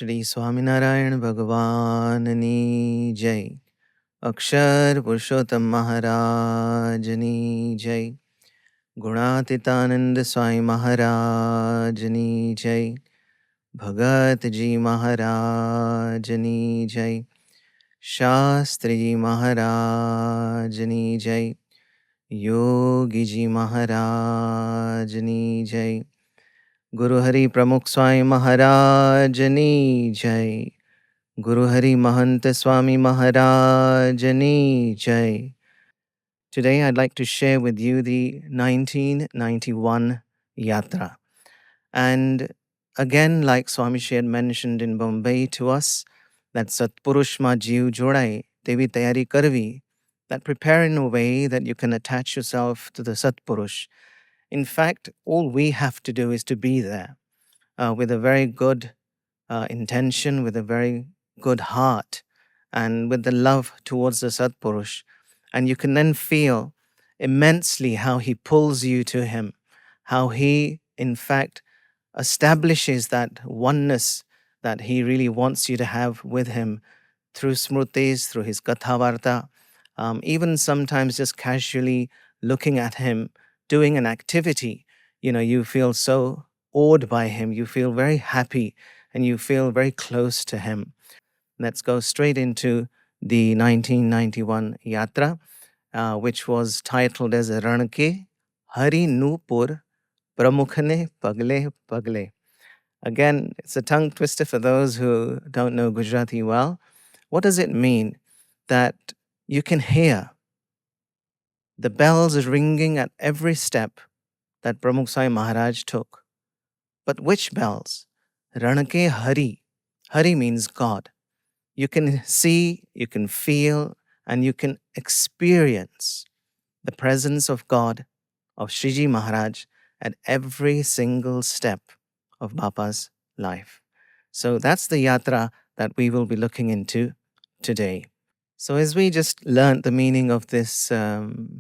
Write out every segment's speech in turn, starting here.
Shri Swaminarayan Bhagavanani Jai. Akshar Purushottam Maharajani Jai. Gunatitananda Swami Maharajani Jai. Bhagat Ji Maharajani Jai. Shastri Ji Maharajani Jai. Yogi Ji Maharajani Jai. Guru Hari Pramukh Swami Maharajani Jai. Guru Hari Mahanta Swami Maharajani Jai. Today I'd like to share with you the 1991 Yatra. And again, like Swamishri had mentioned in Bombay to us, that Satpurush ma Jiv Jodai, Devi Tayari Karvi, that prepare in a way that you can attach yourself to the Satpurush. In fact, all we have to do is to be there with a very good intention, with a very good heart, and with the love towards the Satpurush. And you can then feel immensely how he pulls you to him, how he, in fact, establishes that oneness that he really wants you to have with him through smrutis, through his Katha Varta, even sometimes just casually looking at him doing an activity, you feel so awed by him, you feel very happy, and you feel very close to him. Let's go straight into the 1991 Yatra, which was titled as Ranke Hari Nupur Pramukhne Pagle Pagle. Again, it's a tongue twister for those who don't know Gujarati well. What does it mean? That you can hear the bells ringing at every step that Pramukh Swami Maharaj took. But which bells? Ranke Hari. Hari means God. You can see, you can feel, and you can experience the presence of God, of Shriji Maharaj, at every single step of Bapa's life. So that's the yatra that we will be looking into today. So as we just learned the meaning of this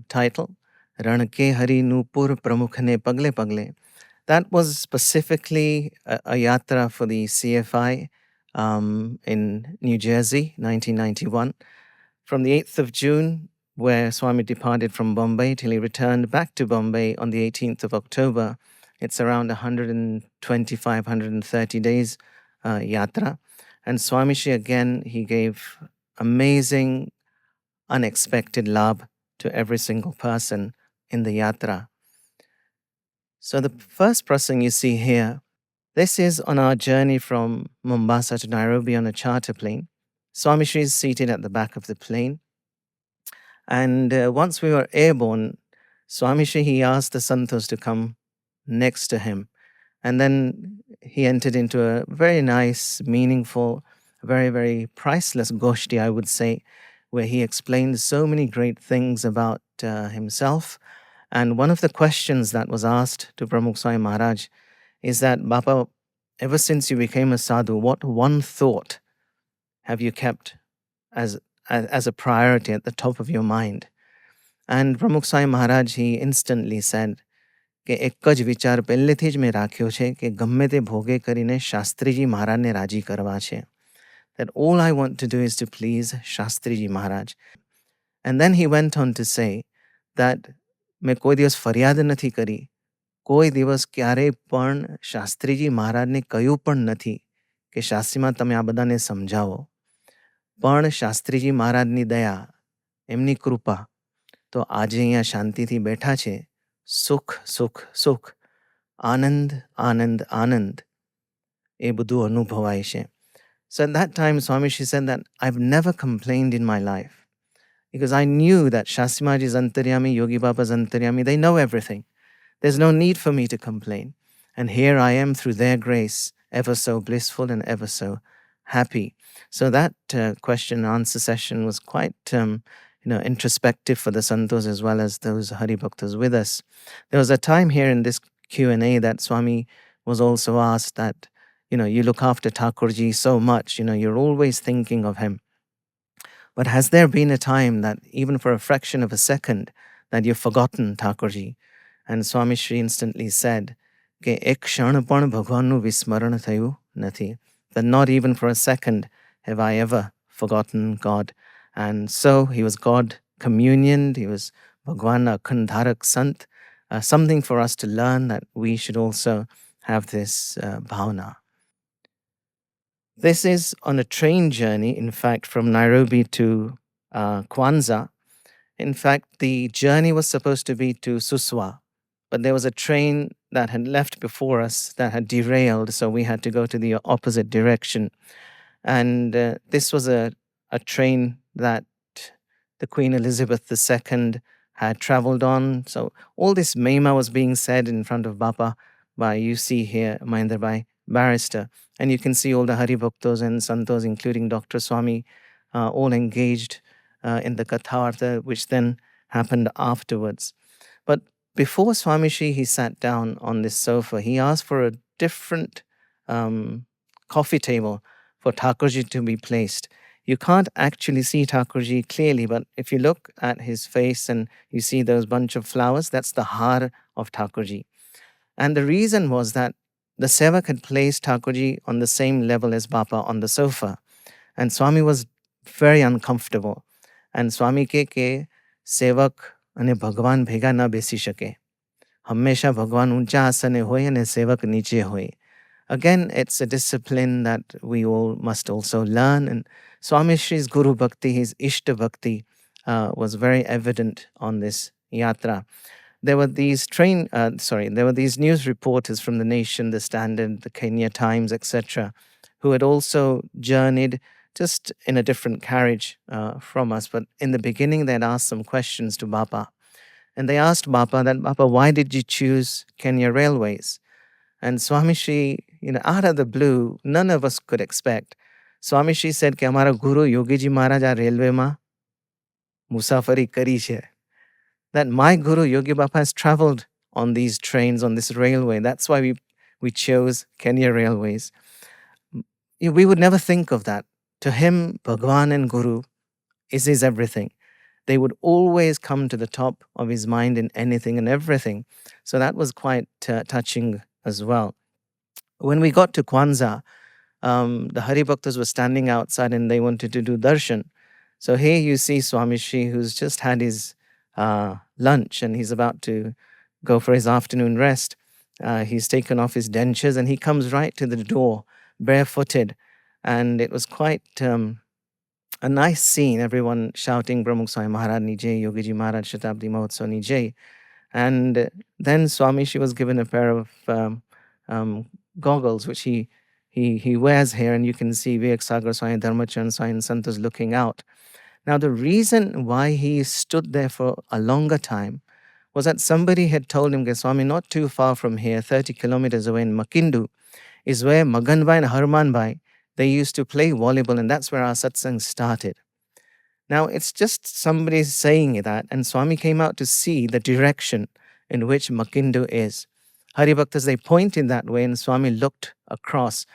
title, Ranke Hari Nupur Pramukhne Pagle Pagle, that was specifically a yatra for the CFI in New Jersey, 1991. From the 8th of June, where Swami departed from Bombay, till he returned back to Bombay on the 18th of October. It's around 125, 130 days yatra. And Swamishri, again, he gave amazing, unexpected labh to every single person in the yatra. So the first prasang you see here, this is on our journey from Mombasa to Nairobi on a charter plane. Swamishri is seated at the back of the plane. And once we were airborne, Swamishri, he asked the santos to come next to him. And then he entered into a very nice, meaningful, very, very priceless goshti, I would say, where he explained so many great things about himself. And one of the questions that was asked to Pramukh Swami Maharaj is that, Bapa, ever since you became a sadhu, what one thought have you kept as a priority at the top of your mind? And Pramukh Swami Maharaj, he instantly said, કે એક જ વિચાર પહેલેથી જ મેં રાખ્યો છે કે ગમે તે ભોગે કરીને શાસ્ત્રીજી મહારાજને રાજી કરવા છે. That all I want to do is to please Shastriji Maharaj. And then he went on to say that મેં કોઈ દિવસ ફરિયાદ નથી કરી, કોઈ દિવસ ક્યારેય પણ શાસ્ત્રીજી મહારાજને કહ્યું પણ નથી કે શાસ્ત્રીમાં તમે આ બધાને સમજાવો. પણ શાસ્ત્રીજી મહારાજની દયા, એમની કૃપા, તો આજે અહીંયા શાંતિથી બેઠા છે. સુખ સુખ સુખ, આનંદ આનંદ આનંદ, એ બધું અનુભવાય છે. So at that time, Swamishri said that I've never complained in my life because I knew that Shastri Maharaj is Antaryami, Yogi Baba's Antaryami, they know everything. There's no need for me to complain. And here I am through their grace, ever so blissful and ever so happy. So that question and answer session was quite introspective for the santos as well as those Hari Bhaktas with us. There was a time here in this Q&A that Swami was also asked that, you look after Thakorji so much, you're always thinking of him. But has there been a time that even for a fraction of a second that you've forgotten Thakorji? And Swamishri instantly said, કે એક ક્ષણ પણ ભગવાનનું વિસ્મરણ થયું નથી. that not even for a second have I ever forgotten God. And so he was God communioned, he was Bhagwan Khandharak Sant, something for us to learn that we should also have this bhavana. This is on a train journey, in fact, from Nairobi to Kwanzaa. In fact, the journey was supposed to be to Suswa, but there was a train that had left before us that had derailed, so we had to go to the opposite direction. And this was a train that the Queen Elizabeth II had traveled on. So all this Mahima was being said in front of Bapa by, you see here, Mahendra Bhai, barrister. And you can see all the Hari Bhaktos and Santos, including Dr. Swami, all engaged in the Katha, which then happened afterwards. But before Swamishri, he sat down on this sofa. He asked for a different coffee table for Thakorji to be placed. You can't actually see Thakorji clearly, but if you look at his face and you see those bunch of flowers, that's the har of Thakorji. And the reason was that the Sevak had placed Thakorji on the same level as Bapa on the sofa. And Swami was very uncomfortable. And Swami ke Sevak અને ભગવાન ભેગા ન બેસી શકે. હંમેશા ભગવાન ઊંચા આસને હોય અને સેવક નીચે હોય. Again, it's a discipline that we all must also learn. And Swamishri's Guru Bhakti, his Ishta Bhakti, was very evident on this yatra. There were these news reporters from the Nation, the Standard, the Kenya Times, etc., who had also journeyed just in a different carriage from us. But in the beginning, they had asked some questions to Bapa. And they asked Bapa that, Bapa, why did you choose Kenya Railways? And Swamishri, out of the blue, none of us could expect. Swamishri said, कि हमारा गुरु योगी जी महाराज आ railway में मुसाफरी करी है. That my guru Yogi Bapa has traveled on these trains, on this railway. That's why we chose Kenya Railways. We would never think of that. To him, Bhagwan and Guru is his everything. They would always come to the top of his mind in anything and everything. So that was quite touching as well. When we got to Kwanzaa, the Hari Bhaktas were standing outside and they wanted to do darshan. So here you see Swamishri, who's just had his lunch and he's about to go for his afternoon rest. He's taken off his dentures and he comes right to the door, barefooted. And it was quite a nice scene, everyone shouting Pramukh Swami Maharaj Ni Jai, Yogiji Maharaj Shatabdi Mahotsav Ni Jai. And then Swamishri was given a pair of goggles, which he wears here, and you can see Vivek Sagar Swami, Dharmachan Swami and Santos looking out. Now, the reason why he stood there for a longer time was that somebody had told him, Swami, not too far from here, 30 kilometers away in Makindu, is where Maganbai and Harmanbai, they used to play volleyball, and that's where our satsang started. Now, it's just somebody saying that, and Swami came out to see the direction in which Makindu is. Hari Bhaktas, they pointed that way, and Swami looked across.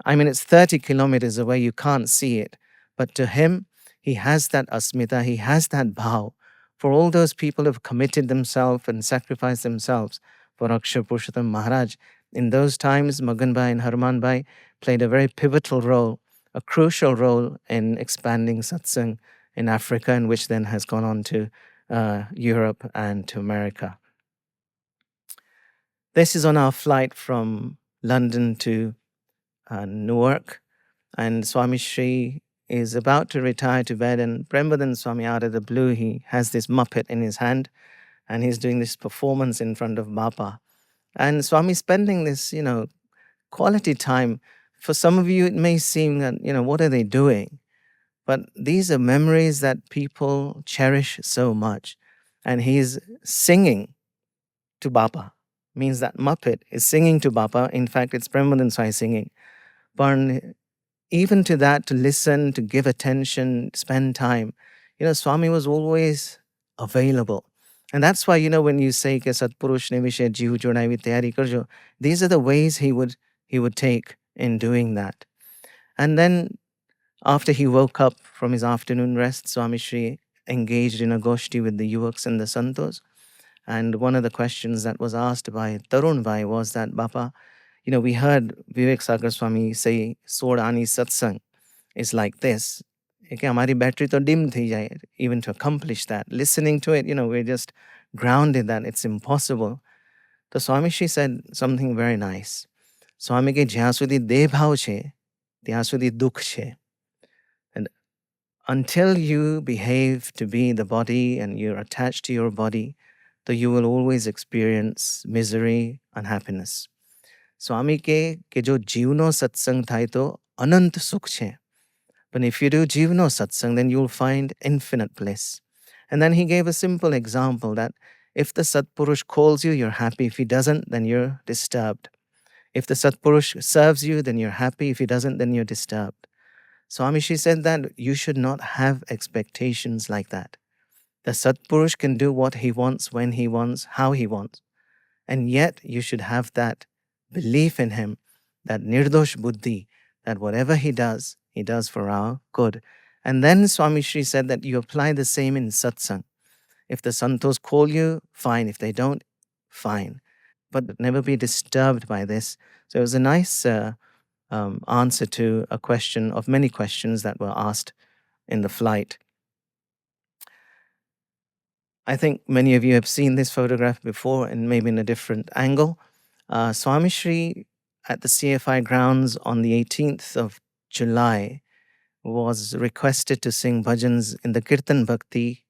I mean, it's 30 kilometers away, you can't see it. But to him, he has that asmita, he has that bhav for all those people who have committed themselves and sacrificed themselves for Akshar Purushottam Maharaj. In those times, Maganbai and Harmanbai played a very pivotal role, a crucial role in expanding satsang in Africa, and which then has gone on to Europe and to America. This is on our flight from London to Newark, and Swamishri is about to retire to bed, and Premadan Swami, out of the blue, he has this muppet in his hand, and he's doing this performance in front of Bapa. And Swami spending this, quality time. For some of you, it may seem that, what are they doing? But these are memories that people cherish so much. And he's singing to Bapa. Means that Muppet is singing to Bapa. In fact, it's Premadan Swami singing. But even to that, to listen, to give attention, spend time, Swami was always available. And that's why, when you say ke Satpurush ne vishay jeev jodai vi tayari karjo, these are the ways he would take in doing that. And then after he woke up from his afternoon rest, Swamishri engaged in a goshti with the yuvaks and the santos. And one of the questions that was asked by Tarun Bhai was that, Bapa, We heard Vivek Sagar Swami say, Sodani Satsang is like this. कि हमारी battery तो dim थी जाए, even to accomplish that. Listening to it, we're just grounded that it's impossible. So Swamishri said something very nice. Swami ke જ્યાં સુધી દેહ ભાવ છે, ત્યાં સુધી દુઃખ છે. And until you behave to be the body and you're attached to your body, so you will always experience misery, unhappiness. Swami ke jo jivno satsang થાય તો અનંત સુખ છે. But if you do jivno satsang, then you'll find infinite bliss. And then he gave a simple example that if the Satpurush calls you, you're happy. If he doesn't, then you're disturbed. If the Satpurush serves you, then you're happy. If he doesn't, then you're disturbed. Swamishri said that you should not have expectations like that. The Satpurush can do what he wants, when he wants, how he wants. And yet you should have that belief in him, that nirdosh buddhi, that whatever he does for our good. And then Swamishri said that you apply the same in satsang. If the santos call you, fine. If they don't, fine. But never be disturbed by this. So it was a nice answer to a question of many questions that were asked in the flight. I think many of you have seen this photograph before and maybe in a different angle. Swamishri at the CFI grounds on the 18th of July was requested to sing bhajans in the Kirtan Bhakti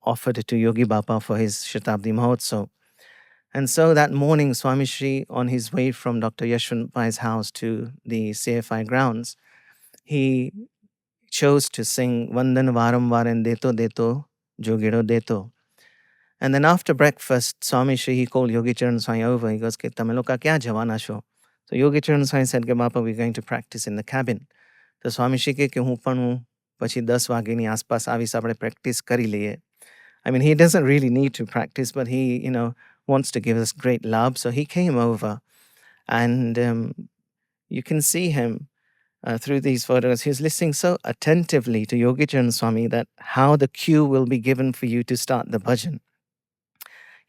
offered to Yogi Bapa for his Shatabdi Mahotsav. And so that morning, Swamishri, on his way from Dr. Yashwant Pai's house to the CFI grounds, he chose to sing Vandan Varam Varan Deto Deto Jogiro Deto. And then after breakfast, Swamishri, he called Yogi Charan Swami over. He goes, "Ke tame loka kya javana sho?" So Yogi Charan Swami said, "Ke Bapa, we're going to practice in the cabin." So Swamishri ke હું પણ હું પછી 10 વાગ્યાની આસપાસ આવીશ, આપણે practice કરી લઈએ. I mean, he doesn't really need to practice, but he, wants to give us great love. So he came over, and you can see him through these photos. He's listening so attentively to Yogi Charan Swami that how the cue will be given for you to start the bhajan.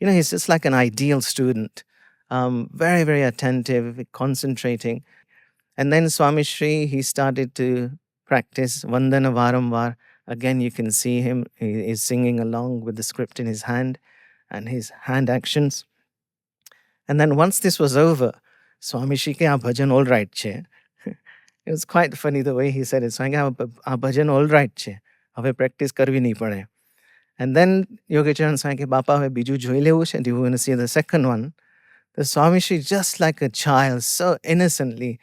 He's just like an ideal student, very, very attentive, concentrating. And then Swamishri, he started to practice Vandana Varamvar. Again, you can see him. He is singing along with the script in his hand and his hand actions. And then once this was over, Swamishri ke bhajan all right che. It was quite funny the way he said it. Swami bhajan all right che. Have practice karvi nahi pade. And then Yogi Charan Swami ke Bapa have biju joy levu che. Do you want to see the second one? The Swamishri, just like a child, so innocently,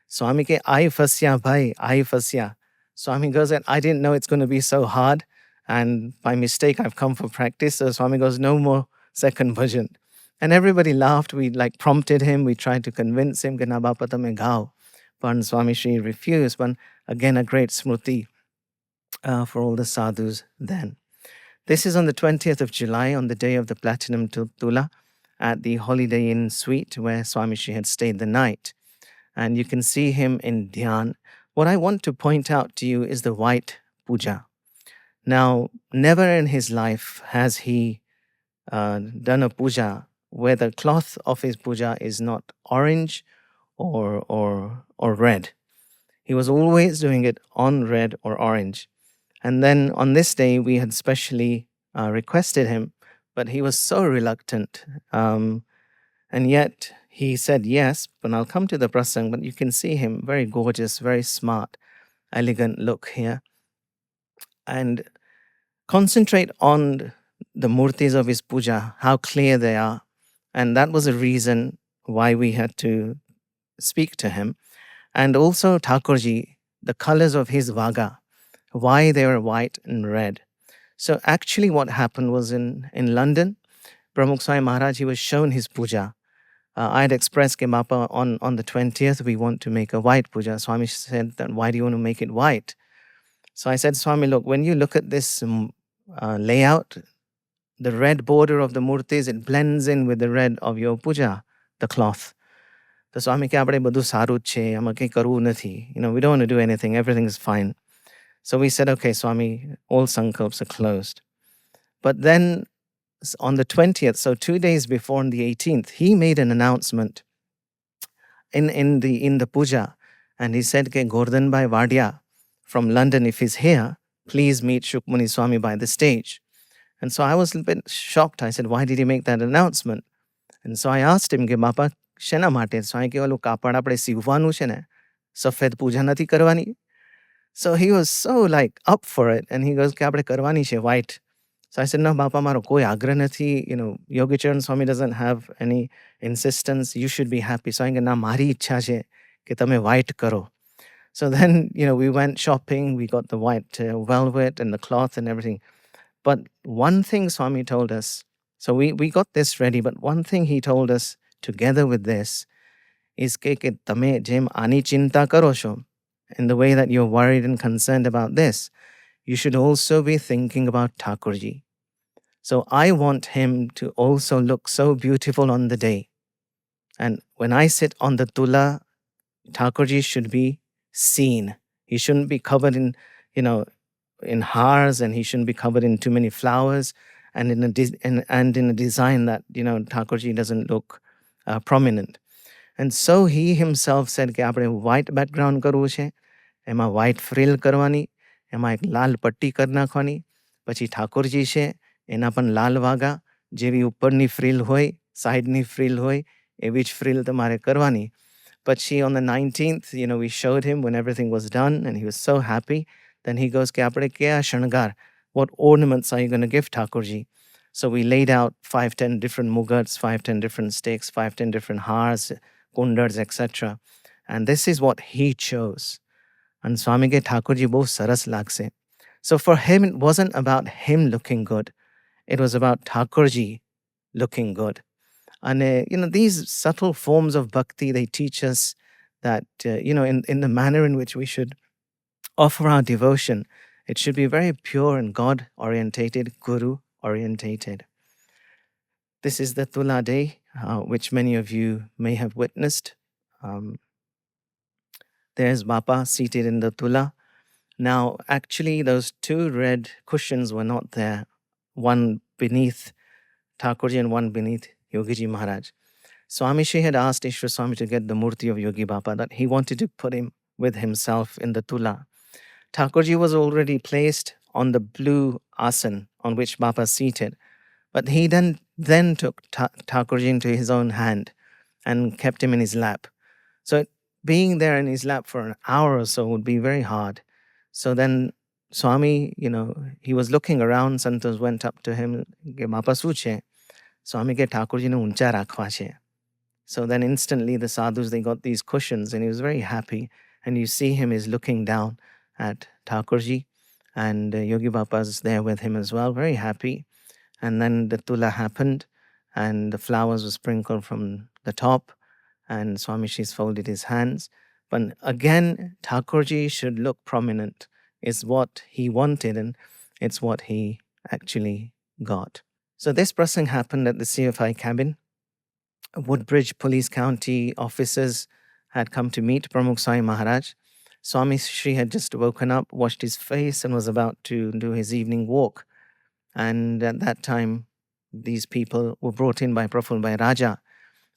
Swami ke ai fasya bhai, ai fasya. Swami goes, and I didn't know it's going to be so hard. And by mistake, I've come for practice. So Swami goes, no more second bhajan. And everybody laughed. We prompted him. We tried to convince him, Gana Bapa tame gao. But Swamishri refused. But again, a great smriti for all the sadhus then. This is on the 20th of July, on the day of the Platinum Tula, at the Holiday Inn suite where Swamishri had stayed the night. And you can see him in dhyan. What I want to point out to you is the white puja. Now, never in his life has he done a puja where the cloth of his puja is not orange or red. He was always doing it on red or orange. And then on this day, we had specially requested him, but he was so reluctant. And yet he said yes, but I'll come to the prasang. But you can see him, very gorgeous, very smart, elegant look here. And concentrate on the murtis of his puja, how clear they are. And that was a reason why we had to speak to him. And also Thakorji, the colors of his vaga, why they were white and red. So actually what happened was in London, Pramukh Swami Maharaj, he was shown his puja. I had expressed, Mappa, on the 20th, we want to make a white puja. Swami said, that, why do you want to make it white? So I said, Swami, look, when you look at this layout, the red border of the murtis, it blends in with the red of your puja, the cloth. So Swami, we don't want to do anything, everything is fine. So we said, okay, Swami, all sankalps are closed. But then on the 20th, so 2 days before on the 18th, he made an announcement in the puja, and he said, "Ke Gordhan Bhai Wadia from London, if he's here, please meet Shukmuni Swami by the stage." And so I was a bit shocked. I said, "Why did he make that announcement?" And so I asked him, "Ke Bapa, shena માટે?" So I કે ઓલું કાપડ આપણે સીવવાનું છે ને, સફેદ પૂજા નથી કરવાની. So he was so like up for it, and he goes, "કે આપણે કરવાની છે white." So I said, "No, Bapa, મારો કોઈ આગ્રહ નથી. Yogi Charan Swami doesn't have any insistence. You should be happy." So I said, "ના, મારી इच्छा છે કે તમે white કરો." So then, we went shopping. We got the white velvet and the cloth and everything. But one thing Swami told us, so we got this ready, but one thing he told us together with this is કે તમે જેમ આની ચિંતા કરો છો, in the way that you're worried and concerned about this, you should also be thinking about Thakorji. So I want him to also look so beautiful on the day. And when I sit on the tula, Thakorji should be seen. He shouldn't be covered in hars, and he shouldn't be covered in too many flowers, and in a design that Thakorji doesn't look prominent. And so he himself said કે આપણે white background કરવું છે, એમાં white frill કરવાની, એમાં એક લાલ પટ્ટી કરી નાખવાની, પછી ઠાકોરજી છે એના પણ લાલ વાગા, જેવી ઉપરની frill હોય, સાઈડની frill હોય, એવી જ frill તમારે કરવાની. પછી on the 19th, we showed him when everything was done, and he was so happy. Then he goes, "કે આપણે કયા શણગાર, what ornaments are you going to give Thakorji?" So we laid out 5-10 different mugats, 5-10 different sticks, 5-10 different hars, kundars, etc. And this is what he chose. And Swami ke Thakorji boh saras lagse. So for him, it wasn't about him looking good. It was about Thakorji looking good. And these subtle forms of bhakti, they teach us that in the manner in which we should offer our devotion, it should be very pure and God orientated, Guru orientated. This is the Tula day, which many of you may have witnessed. There's Bapa seated in the Tula. Now, actually, those two red cushions were not there, one beneath Thakorji and one beneath Yogiji Maharaj. Swamishri had asked Ishwar Swami to get the murti of Yogi Bapa, that he wanted to put him with himself in the Tula. Thakorji was already placed on the blue asan on which Bapa seated, but he then took Thakorji into his own hand and kept him in his lap. So being there in his lap for an hour or so would be very hard. So then Swami, he was looking around. Santos went up to him, "કે બાપા શું છે?" Swami કે ઠાકોરજીને ઊંચા રાખવા છે. So then instantly the sadhus, they got these cushions, and he was very happy. And you see him is looking down at Thakorji, and Yogi Bapa's there with him as well, very happy. And then the tula happened, and the flowers were sprinkled from the top, and Swamishi's folded his hands. But again, Thakorji should look prominent, is what he wanted, and it's what he actually got. So this prasang happened at the CFI cabin. Woodbridge Police County officers had come to meet Pramukh Swami Maharaj. Swamishri had just woken up, washed his face, and was about to do his evening walk. And at that time, these people were brought in by Praful Bhai Raja.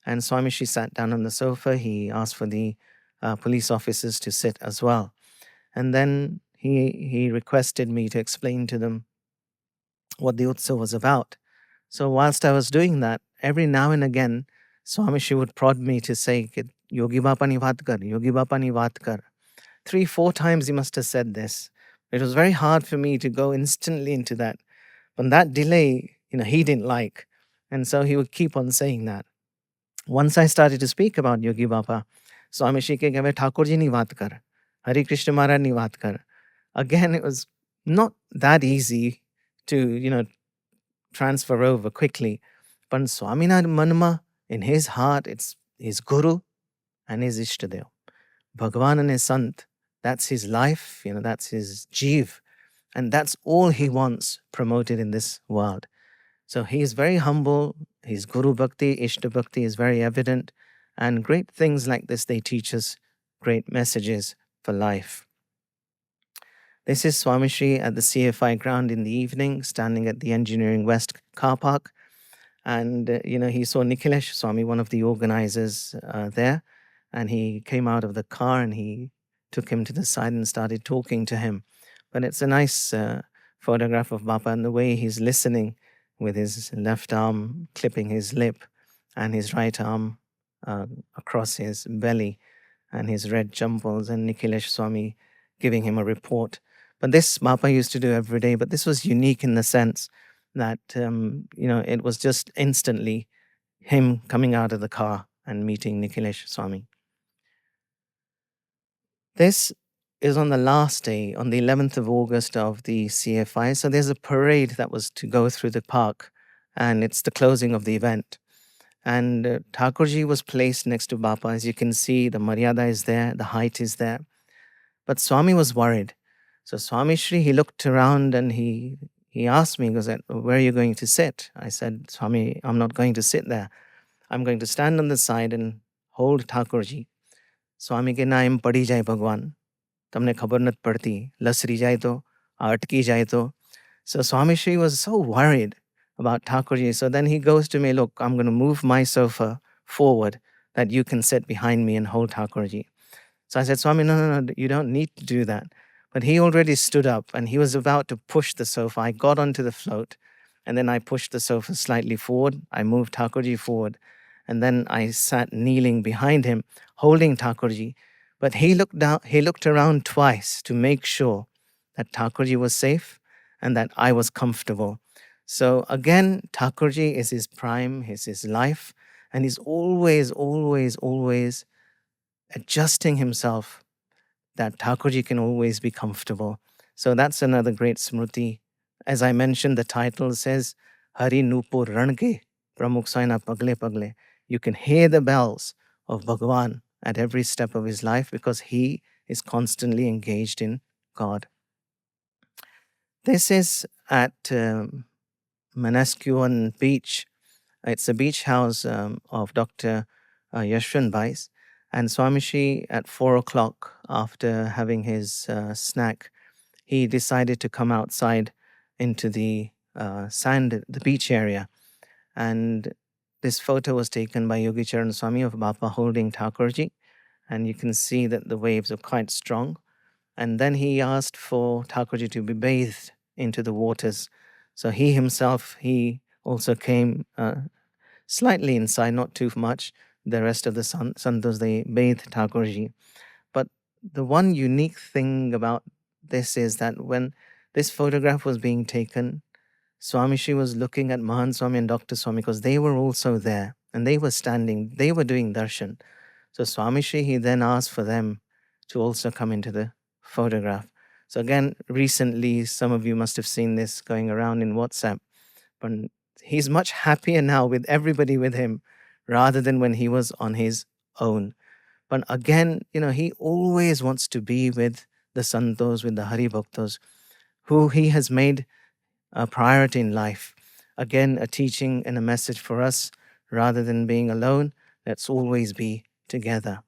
And Swamishri sat down on the sofa. He asked for the police officers to sit as well. And then he requested me to explain to them what the Utsav was about. So whilst I was doing that, every now and again, Swamishri would prod me to say, "Yogi Bapa ni vaat kar, Yogi Bapa ni vaat kar." 3-4 times he must have said this. It was very hard for me to go instantly into that. But that delay, he didn't like. And so he would keep on saying that. Once I started to speak about Yogi Bapa, Swamishri ke "હવે ઠાકોરજી ની વાત કર, Hari Krishna Maharaj ની વાત કર." Again, it was not that easy to, transfer over quickly. But Swaminathan Manma, in his heart, it's his Guru and his Ishtadev. Bhagavan and his Sant, that's his life, that's his Jeev. And that's all he wants promoted in this world. So he is very humble. His Guru Bhakti, Ishta Bhakti is very evident. And great things like this, they teach us great messages for life. This is Swamishri at the CFI ground in the evening, standing at the Engineering West car park. And, he saw Nikhilesh Swami, one of the organizers there. And he came out of the car and he took him to the side and started talking to him. But it's a nice photograph of Bapa and the way he's listening with his left arm clipping his lip and his right arm across his belly and his red jumpals and Nikhilesh Swami giving him a report. But this Bapa used to do every day, but this was unique in the sense that, it was just instantly him coming out of the car and meeting Nikhilesh Swami. This is on the last day, on the 11th of August of the CFI. So there's a parade that was to go through the park, and it's the closing of the event. And Thakorji was placed next to Bapa. As you can see, the Maryada is there, the height is there. But Swami was worried. So Swamishri, he looked around and he asked me, he goes, where are you going to sit? I said, Swami, I'm not going to sit there. I'm going to stand on the side and hold Thakorji. स्वामी के नाम पड़ी जाए भगवान तमने खबर नत पड़ती लसरी जाए तो अटकी जाए तो so Swamishri was so worried about Thakorji. So then he goes to me, look, I'm going to move my sofa forward that you can sit behind me and hold Thakorji. So I said, Swami, no, you don't need to do that. But he already stood up and he was about to push the sofa. I got onto the float and then I pushed the sofa slightly forward. I moved Thakorji forward. And then I sat kneeling behind him, holding Thakorji. But he looked around twice to make sure that Thakorji was safe and that I was comfortable. So again, Thakorji is his prime, is his life, and he's always, always, always adjusting himself that Thakorji can always be comfortable. So that's another great smriti. As I mentioned, the title says, Hari Nupur Range, Pramukh Swami Pagle Pagle. You can hear the bells of Bhagavan at every step of his life because he is constantly engaged in God. This is at Manaskuan Beach. It's a beach house of Dr. Yashwant Bais. And Swamishri, at 4 o'clock, after having his snack, he decided to come outside into the sand, the beach area. And this photo was taken by Yogi Charan Swami of Bapa holding Thakorji. And you can see that the waves are quite strong. And then he asked for Thakorji to be bathed into the waters. So he himself, he also came slightly inside, not too much. The rest of the santos, they bathed Thakorji. But the one unique thing about this is that when this photograph was being taken, Swamishri was looking at Mahan Swami and Dr. Swami because they were also there and they were standing, they were doing darshan. So Swamishri, he then asked for them to also come into the photograph. So again, recently, some of you must have seen this going around in WhatsApp, but he's much happier now with everybody with him rather than when he was on his own. But again, he always wants to be with the santos, with the Hari Bhaktos, who he has made a priority in life. Again, a teaching and a message for us, rather than being alone, let's always be together.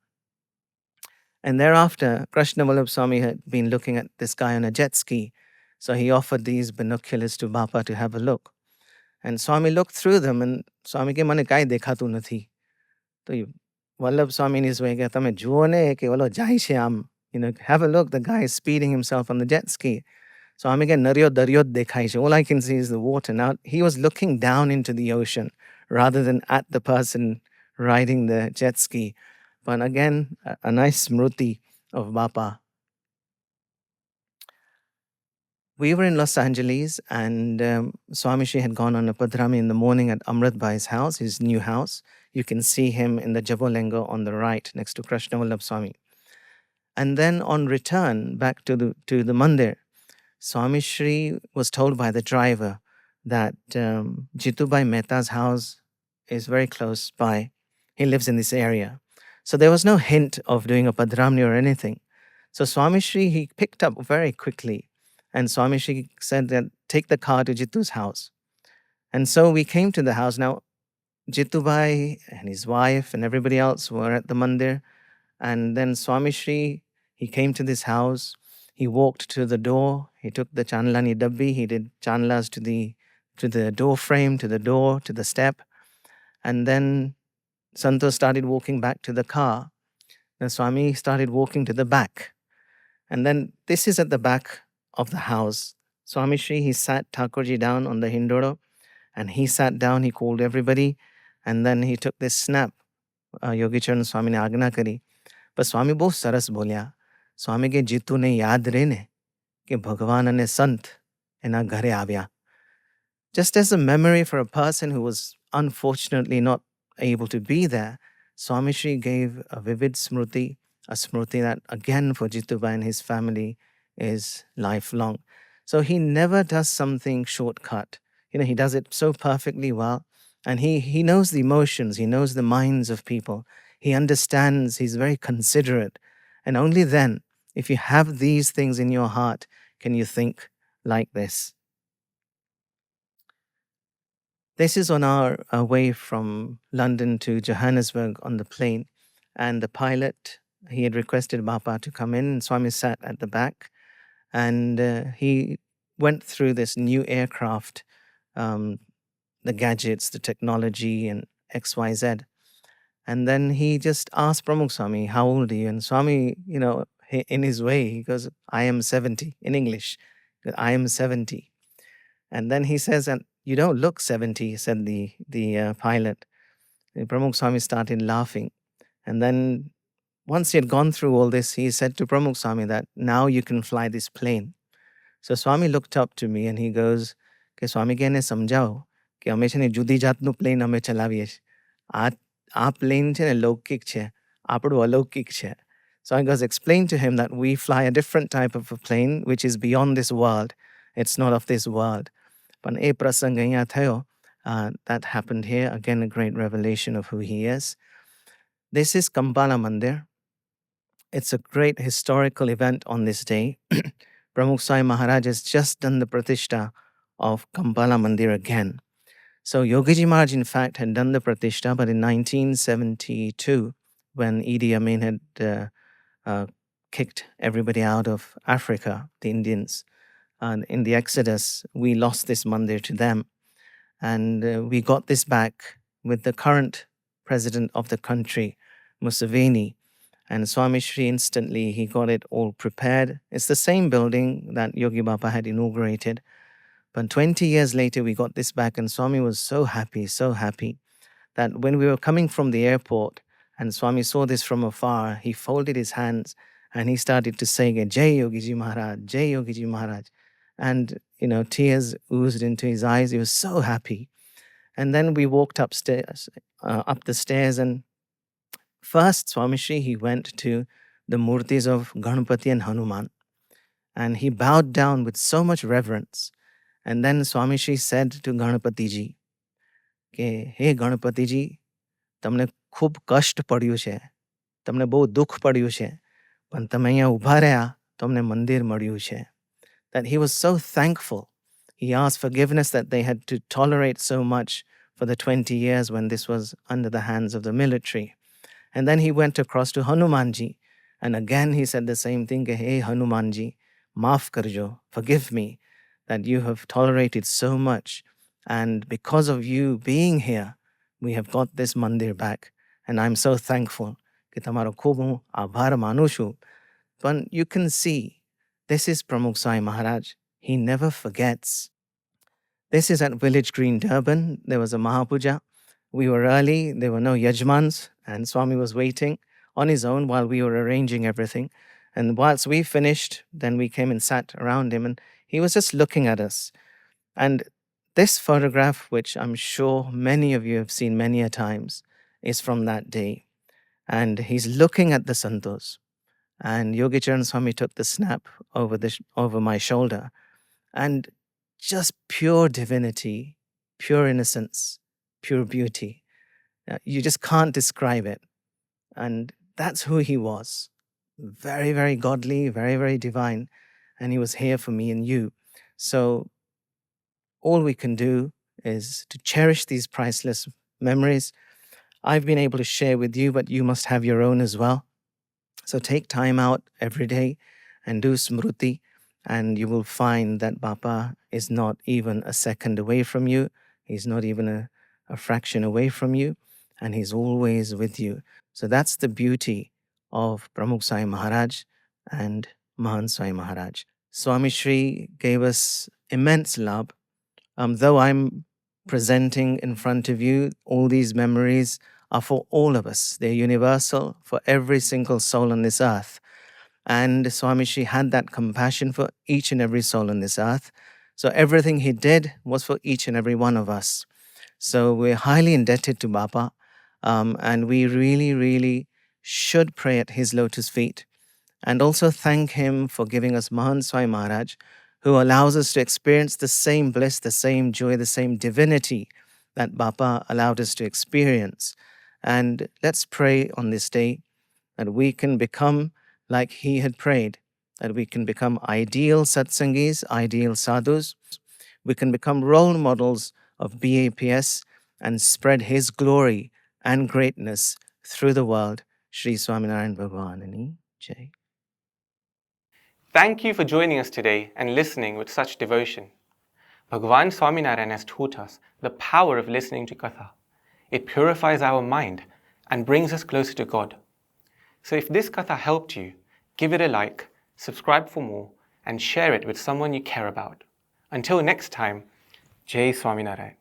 And thereafter, Krishna Vallabh Swami had been looking at this guy on a jet ski. So he offered these binoculars to Bapa to have a look. And Swami looked through them and Swami ke mane kai dekha tu nathi. So Vallabh Swami in his way, tame juo ne ke valo jai she am. Have a look, the guy is speeding himself on the jet ski. So all I can see is the water. Now, he was looking down into the ocean rather than at the person riding the jet ski. But again, a nice smruti of Bapa. We were in Los Angeles and Swamishri had gone on a padrami in the morning at Amrit Bhai's house, his new house. You can see him in the Jabolengo on the right next to Krishna Vallabh Swami. And then on return back to the mandir, Swamishri was told by the driver that Jitubai Mehta's house is very close by. He lives in this area. So there was no hint of doing a padramni or anything. So Swamishri, he picked up very quickly. And Swamishri said that take the car to Jitu's house. And so we came to the house. Now, Jitubai and his wife and everybody else were at the mandir. And then Swamishri, he came to this house. He walked to the door. He took the chanlani dabbi. He did chanlas to the door frame, to the door, to the step. And then Santos started walking back to the car. the Swami started walking to the back. And then this is at the back of the house. Swamishri, he sat Thakorji down on the hindoro, and he sat down, he called everybody, and then he took this snap. Yogi Charan Swami ne agna kari. But Swami bahut saras bolya. Swami ke jitu ne yaad rehne કે ભગવાન અને સંત એના ઘરે આવ્યા. Just as a memory for a person who was unfortunately not able to be there, Swamishri gave a vivid smruti, a smruti that again for Jitubai and his family is lifelong. So he never does something shortcut. He does it so perfectly well. And he knows the emotions, he knows the minds of people. He understands, he's very considerate. And only then, if you have these things in your heart, can you think like this. This is on our way from London to Johannesburg on the plane. And the pilot, he had requested Bapa to come in. And Swami sat at the back. And he went through this new aircraft, the gadgets, the technology, and XYZ. And then he just asked Pramukh Swami, how old are you? And Swami, in his way, he goes, I am 70, in English. I am 70. And then he says, and you don't look 70, said the pilot. And Pramukh Swami started laughing. And then once he had gone through all this, he said to Pramukh Swami that now you can fly this plane. So Swami looked up to me and he goes, કે સ્વામી કે એને સમજાવો કે અમે છે ને જુદી જાતનું પ્લેન અમે ચલાવીએ છીએ. આ પ્લેન છે ને લૌકિક છે, આપણું અલૌકિક છે. So I goes, explain to him that we fly a different type of a plane which is beyond this world. It's not of this world. But એ પ્રસંગ અહીંયા થયો, that happened here. Again, a great revelation of who he is. This is Kampala mandir. It's a great historical event on this day. Pramukh Swami Maharaj has just done the pratishtha of Kampala mandir again. So Yogiji Maharaj, in fact, had done the pratishtha, but in 1972, when Idi Amin had kicked everybody out of Africa, the Indians, in the Exodus, we lost this mandir to them. And we got this back with the current president of the country, Museveni. And Swamishri instantly, he got it all prepared. It's the same building that Yogi Baba had inaugurated. But 20 years later, we got this back, and Swami was so happy that when we were coming from the airport and Swami saw this from afar, he folded his hands and he started to say, Jai Yogiji Maharaj, Jai Yogiji Maharaj. And, tears oozed into his eyes. He was so happy. And then we walked upstairs, up the stairs, and first Swamishri, he went to the murtis of Ganpati and Hanuman. And he bowed down with so much reverence. And then Swamishri said to Ganpati ji, Hey Ganpati ji, તમને ખૂબ કષ્ટ પડ્યું છે, તમને બહુ દુઃખ પડ્યું છે, પણ તમે અહીંયા ઊભા રહ્યા, તમને મંદિર મળ્યું છે. That he was so thankful. He asked forgiveness that they had to tolerate so much for the 20 years when this was under the hands of the military. And then he went across to Hanumanji. And again he said the same thing, Hey Hanumanji, maaf karjo, forgive me that you have tolerated so much. And because of you being here, we have got this mandir back. And I'm so thankful. Ki tamaro khub હું આભાર માનું છું. But you can see, this is Pramukh Swami Maharaj. He never forgets. This is at Village Green, Durban. There was a Mahapuja. We were early. There were no yajmans. And Swami was waiting on his own while we were arranging everything. And whilst we finished, then we came and sat around him. And he was just looking at us. And this photograph, which I'm sure many of you have seen many a times, is from that day. And he's looking at the santos. And Yogi Charan Swami took the snap over my shoulder. And just pure divinity, pure innocence, pure beauty. You just can't describe it. And that's who he was. Very, very godly, very, very divine. And he was here for me and you. So all we can do is to cherish these priceless memories. I've been able to share with you, but you must have your own as well. So take time out every day and do smruti, and you will find that Bapa is not even a second away from you. He's not even a fraction away from you, and he's always with you. So that's the beauty of Pramukh Swami Maharaj and Mahant Swami Maharaj. Swamishri gave us immense love. Though I'm presenting in front of you, all these memories are for all of us. They're universal for every single soul on this earth. And Swamishri had that compassion for each and every soul on this earth. So everything he did was for each and every one of us. So we're highly indebted to Bapa. And we really, really should pray at his lotus feet and also thank him for giving us Mahant Swami Maharaj, who allows us to experience the same bliss, the same joy, the same divinity that Bapa allowed us to experience. And let's pray on this day that we can become like he had prayed, that we can become ideal satsangis, ideal sadhus. We can become role models of BAPS and spread his glory and greatness through the world. Shri Swaminarayan Bhagwanani Jai. Thank you for joining us today and listening with such devotion. Bhagavan Swaminarayan has taught us the power of listening to Katha. It purifies our mind and brings us closer to God. So if this Katha helped you, give it a like, subscribe for more, and share it with someone you care about. Until next time, Jai Swaminarayan.